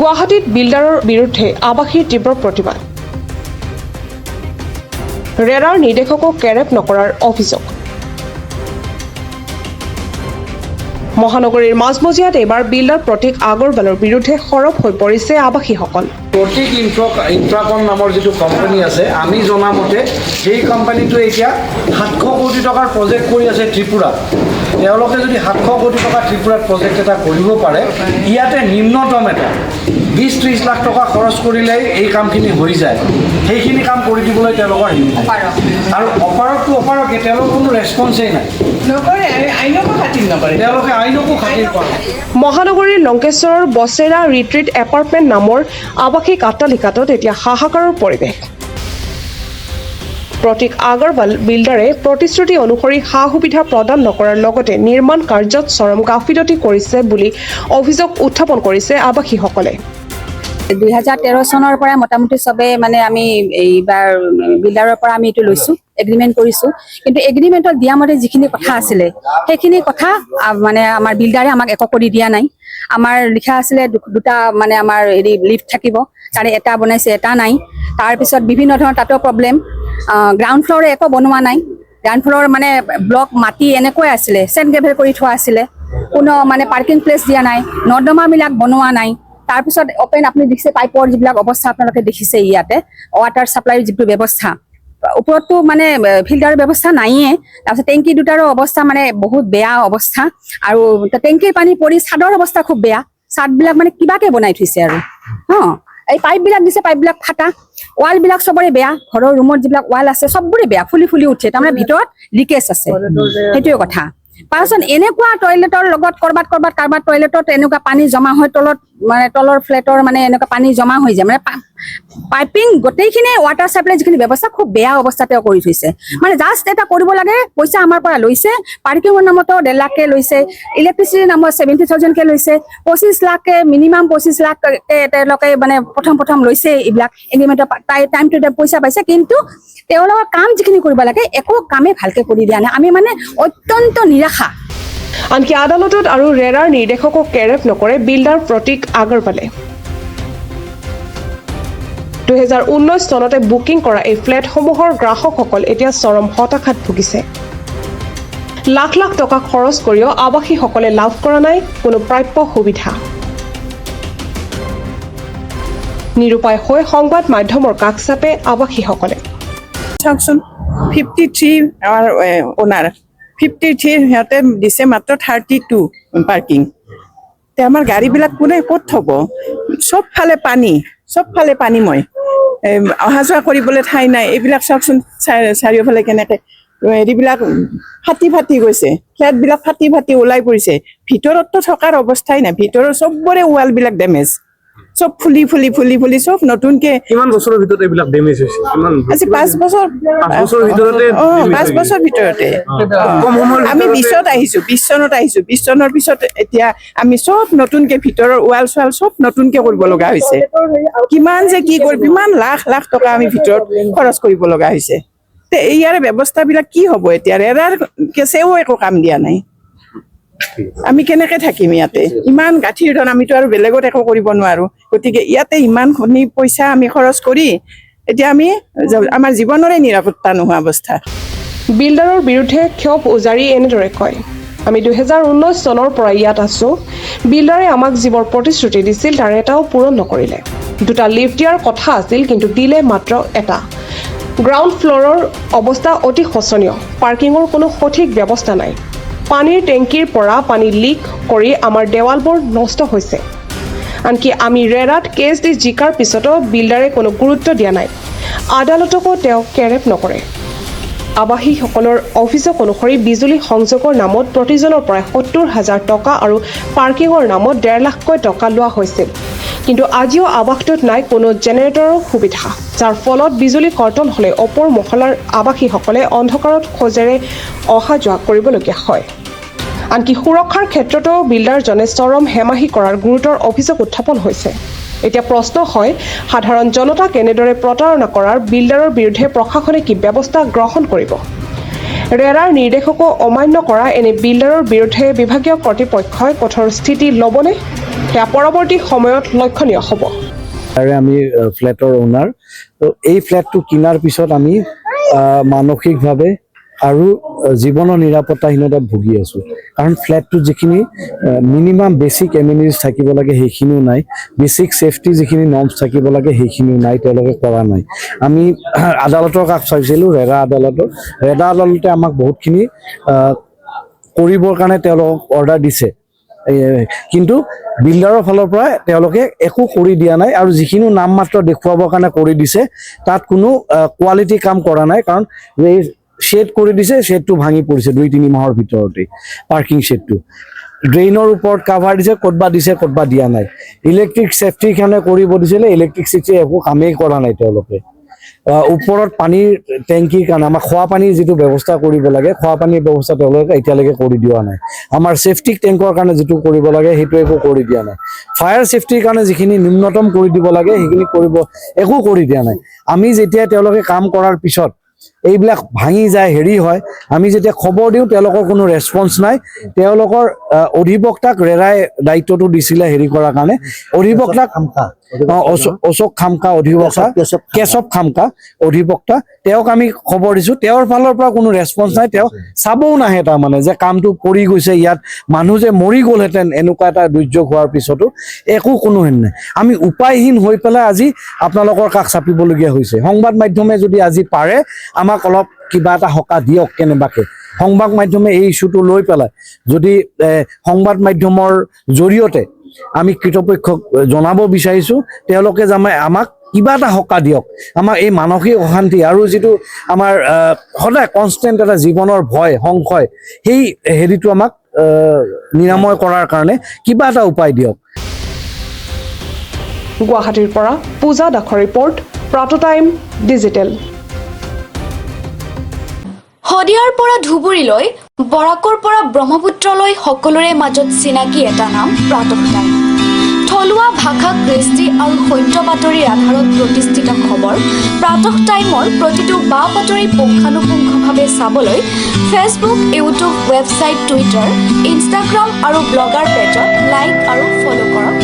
গুৱাহাটীত বিল্ডাৰৰ বিৰুদ্ধে আৱাসীৰ তীব্ৰ প্ৰতিবাদ ৰেৰাৰ নিৰ্দেশকক কেৰেপ নকৰাৰ অভিযোগ মহানগৰীৰ মাজমজিয়াত এইবাৰ বিল্ডাৰ প্ৰতীক আগৰৱালৰ বিৰুদ্ধে সৰব হৈ পৰিছে আৱাসীসকল প্ৰতীক ইনফ্ৰাকন নামৰ যিটো কোম্পানী আছে আমি জনামতে সেই কোম্পানীটো এতিয়া 700 কোটি টকাৰ প্ৰজেক্ট কৰি আছে ত্ৰিপুৰাত তেওঁলোকে যদি 700 কোটি টকা ত্ৰিপুৰাত প্ৰজেক্ট এটা কৰিব পাৰে ইয়াতে নিম্নতম এটা 20-30 লাখ টকা খৰচ কৰিলে এই কামখিনি হৈ যায় সেইখিনি কাম কৰি দিবলৈ তেওঁলোকৰ আৰু অপাৰকে তেওঁলোকৰ কোনো ৰেছপন্সেই নাই তেওঁলোকে আইনকো খাতিৰ কৰে মহানগৰীৰ লংকেশ্বৰৰ বছেৰা ৰিট্ৰিট এপাৰ্টমেণ্ট নামৰ আৱাসিক অট্টালিকাটোত এতিয়া হাহাকাৰৰ পৰিৱেশ প্ৰতীক আগৰৱাল বিল্ডাৰে প্ৰতিশ্ৰুতি অনুসৰি সা সুবিধা প্ৰদান নকৰাৰ লগতে নিৰ্মাণ কাৰ্যত চৰম গাফিলতি কৰিছে বুলি অভিযোগ উত্থাপন কৰিছে আৱাসীসকলে 2013 চনৰ পৰা মোটামুটি সবে মানে আমি এইবাৰ বিল্ডাৰৰ পৰা আমি এটো লৈছো এগ্ৰিমেন্ট কৰিছো কিন্তু এগ্ৰিমেন্টত দিয়া মতে যিখিনি কথা আছিলে সেইখিনি কথা মানে আমাৰ বিল্ডাৰে আমাক একো কৰি দিয়া নাই আমাৰ লিখা আছিলে দুটা মানে আমাৰ হেৰি লিফট থাকিব তাৰে এটা বনাইছে এটা নাই তাৰ পিছত বিভিন্ন ধৰণৰ তাতো প্ৰবলেম গ্ৰাউণ্ড ফ্লোৰে একো বনোৱা নাই গ্ৰাউণ্ড ফ্লোৰ মানে ব্লক মাটি এনেকৈ আছিলে চেণ্ট গ্ৰেভেল কৰি থোৱা আছিলে কোনো মানে পাৰ্কিং প্লেচ দিয়া নাই নৰ্দমাবিলাক বনোৱা নাই তাৰপিছত ওপেন আপুনি দেখিছে পাইপৰ যিবিলাক অৱস্থা আপোনালোকে দেখিছে ইয়াতে ৱাটাৰ সাপ্লাইৰ যিটো ব্যৱস্থা ওপৰতো মানে ফিল্টাৰৰ ব্যৱস্থা নাইয়ে তাৰপিছত টেংকি দুটাৰো অৱস্থা মানে বহুত বেয়া অৱস্থা আৰু টেংকিৰ পানী পৰি ছাদৰ অৱস্থা খুব বেয়া ছাদবিলাক মানে কিবাকে বনাই থৈছে আৰু এই পাইপবিলাক দিছে পাইপবিলাক ফাটা ৱালবিলাক সবৰে বেয়া ঘৰৰ ৰুমত যিবিলাক ৱাল আছে সবৰে বেয়া ফুলি ফুলি উঠে তাৰমানে ভিতৰত লিকেজ আছে সেইটোৱে কথা পাছত এনেকুৱা টয়লেটৰ লগত কাৰবাৰ টয়লেটত এনেকুৱা পানী জমা হয় তলত মানে তলৰ ফ্লেটৰ মানে এনেকুৱা পানী জমা হৈ যায় মানে পাইপিং গোটেইখিনি ৱাটাৰ সাপ্লাই যিখিনি ব্যৱস্থা খুব বেয়া অৱস্থাতে কৰি থৈছে মানে জাষ্ট এটা কৰিব লাগে পইচা আমাৰ পৰা লৈছে পাৰ্কিঙৰ নামতো 1.5 লাখকে লৈছে ইলেক্ট্ৰিচিটিৰ নামত 70,000 কে লৈছে 25 লাখকে মিনিমাম 25 লাখ তেওঁলোকে মানে প্ৰথম লৈছে এইবিলাক এগ্ৰিমেন্টৰ টাইম টু টাইম পইচা পাইছে কিন্তু তেওঁলোকৰ কাম যিখিনি কৰিব লাগে একো কামে ভালকে কৰি দিয়া নাই আমি মানে অত্যন্ত নিৰাশা আনকি আদালতত আৰু ৰেৰাৰ নিৰ্দেশকক কেৰেপ নকৰে বিল্ডাৰ প্ৰতীক আগৰৱালে 2019 চনতে বুকিং কৰা এই ফ্লেটসমূহৰ গ্ৰাহকসকল এতিয়া চৰম হতাশাত ভুগিছে লাখ লাখ টকা খৰচ কৰিও আৱাসীসকলে লাভ কৰা নাই কোনো প্ৰাপ্য সুবিধা নিৰুপায় হৈ সংবাদ মাধ্যমৰ কাষ চাপে আৱাসীসকলে 53 our owner 53 সিহঁতে দিছে মাত্ৰ 32 পাৰ্কিং তে আমাৰ গাড়ীবিলাক কোনে ক'ত থব সবফালে পানী মই অহা যোৱা কৰিবলৈ ঠাই নাই এইবিলাক চাওকচোন চাৰিওফালে কেনেকৈ হেৰিবিলাক ফাটি গৈছে ফ্লেটবিলাক ফাটি ওলাই পৰিছে ভিতৰততো থকাৰ অৱস্থাই নাই ভিতৰৰ সবৰে ৱালবিলাক ডেমেজ সব ফুলি সব নতুনকে কিমান বছৰৰ ভিতৰত এইবিলাক ডেমেজ হৈছে কিমান আজি 5 বছৰ ভিতৰতে 5 বছৰ ভিতৰতে আমি 20ত আহিছো 20 চনত আহিছো 20 চনৰ পিছত এতিয়া আমি সব নতুনকে ভিতৰৰ ৱাল সব নতুনকে কৰিব লগা হৈছে কিমান যে কি কৰিব কিমান লাখ টকা আমি ভিতৰত খৰচ কৰিব লগা হৈছে তে ইয়াৰ ব্যৱস্থাবিলাক কি হ'ব এতিয়া ৰেৰাৰ কেছেও একো কাম দিয়া নাই আমি কেনেকৈ থাকিম ইয়াতে ইমান গাঁঠিৰ ধন আমিতো আৰু বেলেগত একো কৰিব নোৱাৰো গতিকে ইয়াতে ইমান পইচা আমি খৰচ কৰি এতিয়া আমি আমাৰ জীৱনৰে নিৰাপত্তা নোহোৱা অৱস্থা বিল্ডাৰৰ বিৰুদ্ধে ক্ষোভ উজাৰি এনেদৰে কয় আমি 2019 চনৰ পৰা ইয়াত আছো বিল্ডাৰে আমাক যিবোৰ প্ৰতিশ্ৰুতি দিছিল তাৰ এটাও পূৰণ নকৰিলে দুটা লিফট দিয়াৰ কথা আছিল কিন্তু দিলে মাত্ৰ এটা গ্ৰাউণ্ড ফ্ল'ৰৰ অৱস্থা অতি শোচনীয় পাৰ্কিঙৰ কোনো সঠিক ব্যৱস্থা নাই পানীৰ টেংকিৰ পৰা পানী লিক কৰি আমাৰ দেৱালবোৰ নষ্ট হৈছে আনকি আমি ৰেৰাত কেছ দি জিকাৰ পিছতো বিল্ডাৰে কোনো গুৰুত্ব দিয়া নাই আদালতকো তেওঁ কেৰেপ নকৰে আৱাসীসকলৰ অভিযোগ অনুসৰি বিজুলী সংযোগৰ নামত প্ৰতিজনৰ পৰা 70,000 টকা আৰু পাৰ্কিঙৰ নামত 1.5 লাখকৈ টকা লোৱা হৈছিল কিন্তু আজিও আৱাসটোত নাই কোনো জেনেৰেটৰৰ সুবিধা যাৰ ফলত বিজুলী কৰ্তন হ'লে ওপৰ মহলাৰ আৱাসীসকলে অন্ধকাৰত খোজেৰে অহা যোৱা কৰিবলগীয়া হয় আনকি সুৰক্ষাৰ ক্ষেত্ৰতো বিল্ডাৰজনে চৰম হেমাহি কৰাৰ গুৰুতৰ অভিযোগ উত্থাপন হৈছে এতিয়া প্ৰশ্ন হয় সাধাৰণ জনতাক এনেদৰে প্ৰতাৰণা কৰাৰ বিল্ডাৰৰ বিৰুদ্ধে প্ৰশাসনে কি ব্যৱস্থা গ্ৰহণ কৰিব ৰেৰাৰ নিৰ্দেশকো অমান্য কৰা এনে বিল্ডাৰৰ বিৰুদ্ধে বিভাগীয় কৰ্তৃপক্ষই কঠোৰ স্থিতি ল'বনে সেয়া পৰৱৰ্তী সময়ত লক্ষণীয় হ'ব। তাৰে আমি ফ্লেটৰ অ'নাৰ, তো এই ফ্লেটটো কিনাৰ পিছত আমি মানসিকভাৱে আৰু জীৱনৰ নিৰাপত্তাহীনতাত ভুগি আছোঁ। কাৰণ ফ্লেটটোত যিখিনি মিনিমাম বেছিক এমিনিটিজ থাকিব লাগে সেইখিনিও নাই, বেছিক ছেফটি যিখিনি নৰ্মছ থাকিব লাগে সেইখিনিও নাই, তেওঁলোকে কৰা নাই। আমি আদালতৰ কাষ চাইছিলোঁ, ৰেৰা আদালতে আমাক বহুতখিনি কৰিবৰ কাৰণে তেওঁলোকক অৰ্ডাৰ দিছে, কিন্তু বিল্ডাৰৰ ফালৰ পৰা তেওঁলোকে একো কৰি দিয়া নাই, আৰু যিখিনি নাম মাত্ৰ দেখুৱাবৰ কাৰণে কৰি দিছে তাত কোনো কোৱালিটি কাম কৰা নাই। কাৰণ এই শ্বেড কৰি দিছে, শ্বেডটো ভাঙি পৰিছে 2-3 মাহৰ ভিতৰতে। পাৰ্কিং শ্বেডটো ড্ৰেইনৰ ওপৰত কাভাৰ দিছে, ক'তবা দিছে ক'তবা দিয়া নাই। ইলেক্ট্ৰিক ছেফটিৰ কাৰণে কৰিব দিছিলে, ইলেক্ট্ৰিক ছেফটি একো কামেই কৰা নাই তেওঁলোকে। ওপৰত পানীৰ টেংকিৰ কাৰণে আমাৰ খোৱা পানীৰ যিটো ব্যৱস্থা কৰিব লাগে, খোৱা পানীৰ ব্যৱস্থা তেওঁলোকে এতিয়ালৈকে কৰি দিয়া নাই। আমাৰ ছেফটিক টেংকৰ কাৰণে যিটো কৰিব লাগে সেইটো একো কৰি দিয়া নাই। ফায়াৰ ছেফটিৰ কাৰণে যিখিনি ন্যূনতম কৰি দিব লাগে সেইখিনি একো কৰি দিয়া নাই। আমি যেতিয়া তেওঁলোকে কাম কৰাৰ পিছত এইবিলাক ভাঙি যায়, হেৰি হয়, আমি যেতিয়া খবৰ দিওঁ তেওঁলোকৰ কোনো ৰেছপন্স নাই। তেওঁলোকৰ অধিবক্তাক ৰেৰাই দায়িত্বটো দিছিলে হেৰি কৰাৰ কাৰণে, অধিবক্তাক অশোক খামকা অধিবক্তা, কেশৱ খামকা অধিবক্তা, তেওঁক আমি খবৰ দিছোঁ, তেওঁৰ ফালৰ পৰা কোনো ৰেছপন্স নাই। তেওঁ চাবও নাহে, তাৰমানে যে কামটো পৰি গৈছে, ইয়াত মানুহ যে মৰি গ'লহেঁতেন এনেকুৱা এটা দুৰ্যোগ হোৱাৰ পিছতো একো কোনো হেৰি নাই। আমি উপায়হীন হৈ পেলাই আজি আপোনালোকৰ কাষ চাপিবলগীয়া হৈছে। সংবাদ মাধ্যমে যদি আজি পাৰে আমাক অলপ কিবা এটা সকাহ দিয়ক কেনেবাকে। সংবাদ মাধ্যমে এই ইছ্যুটো লৈ পেলাই যদি সংবাদ মাধ্যমৰ জৰিয়তে আমি কৃতপক্ষক জনাব বিচাৰিছোঁ, তেওঁলোকে আমাক কিবা এটা সকাহ দিয়ক। আমাৰ এই মানসিক অশান্তি আৰু যিটো আমাৰ সদায় কনষ্টেণ্ট এটা জীৱনৰ ভয় সংশয়, সেই হেৰিটো আমাক নিৰাময় কৰাৰ কাৰণে কিবা এটা উপায় দিয়ক। গুৱাহাটীৰ পৰা পূজা দাসৰ ৰিপৰ্ট, প্ৰাত টাইম ডিজিটেল। শদিয়াৰ পৰা ধুবুৰীলৈ, বৰাকৰ পৰা ব্ৰহ্মপুত্ৰলৈ সকলোৰে মাজত চিনাকি এটা নাম প্ৰাতঃ টাইম। থলুৱা ভাষা, কৃষ্টি আৰু সত্য বাতৰিৰ আধাৰত প্ৰতিষ্ঠিত খবৰ প্ৰাতঃ টাইমৰ প্ৰতিটো বা বাতৰি পুংখানুপুংখভাৱে চাবলৈ Facebook, YouTube, website, Twitter, Instagram আৰু ব্লগাৰ পেজত লাইক আৰু ফ'ল' কৰক।